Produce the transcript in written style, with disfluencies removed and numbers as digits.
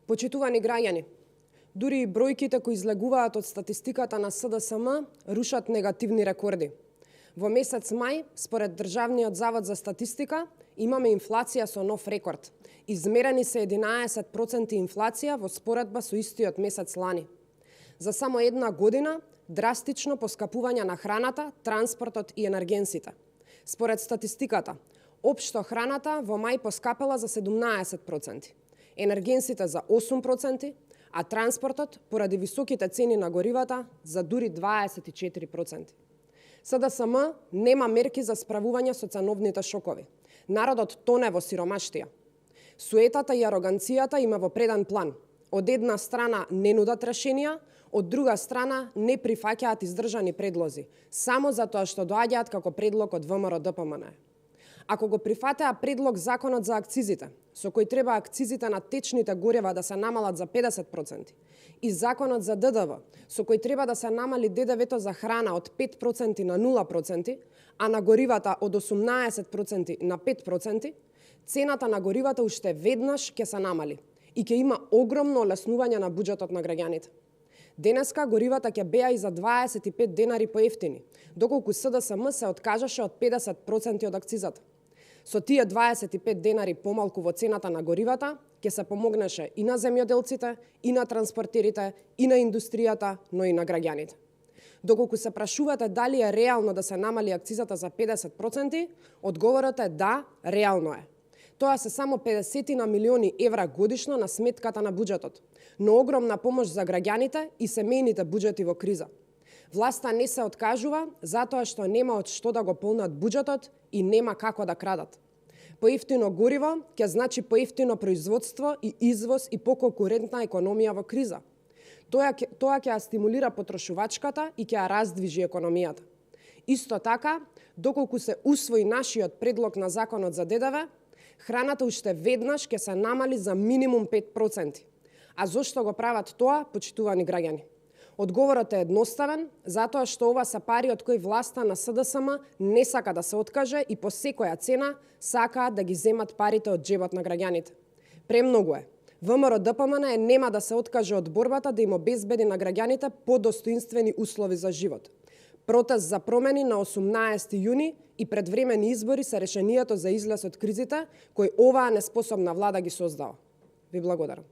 Почитувани граѓани, дури и бројките кои излегуваат од статистиката на СДСМ рушат негативни рекорди. Во месец мај, според Државниот завод за статистика, имаме инфлација со нов рекорд. Измерени се 11% инфлација во споредба со истиот месец лани. За само една година, драстично поскапување на храната, транспортот и енергенсите. Според статистиката, општо храната во мај поскапела за 17%, енергенсите за 8%, а транспортот, поради високите цени на горивата, за дури 24%. СДСМ нема мерки за справување со ценовните шокови. Народот тоне во сиромаштија. Суетата и ароганцијата има во преден план. Од една страна не нудат решенија, од друга страна не прифаќаат издржани предлози, само затоа што доаѓаат како предлог од ВМРО-ДПМН. Ако го прифатеа предлог законот за акцизите, со кој треба акцизите на течните горива да се намалат за 50%, и законот за ДДВ, со кој треба да се намали ДДВ-то за храна од 5% на 0%, а на горивата од 18% на 5%, цената на горивата уште веднаш ќе се намали и ќе има огромно олеснување на буџетот на граѓаните. Денеска горивата ќе беа и за 25 денари поевтини, доколку СДСМ се откажаше од 50% од акцизата. Со тие 25 денари помалку во цената на горивата, ќе се помогнеше и на земјоделците, и на транспортерите, и на индустријата, но и на граѓаните. Доколку се прашувате дали е реално да се намали акцизата за 50%, одговорот е да, реално е. Тоа се само 50 на милиони евра годишно на сметката на буџетот, но огромна помош за граѓаните и семејните буџети во криза. Власта не се откажува затоа што нема од што да го полнат буџетот и нема како да крадат. Поевтино гориво ќе значи поевтино производство и извоз и поконкурентна економија во криза. Тоа ќе ја стимулира потрошувачката и ќе ја раздвижи економијата. Исто така, доколку се усвои нашиот предлог на законот за ДДВ, храната уште веднаш ќе се намали за минимум 5%. А зошто го прават тоа, почитувани граѓани? Одговорот е едноставен, затоа што ова се пари од кои власта на СДСМ не сака да се откаже и по секоја цена сакаат да ги земат парите од џебот на граѓаните. Премногу е. ВМРО-ДПМН нема да се откаже од борбата да им обезбеди на граѓаните подостоинствени услови за живот. Протест за промени на 18 јуни и предвремени избори се решението за излез од кризите кој оваа неспособна влада ги создава. Ви благодарам.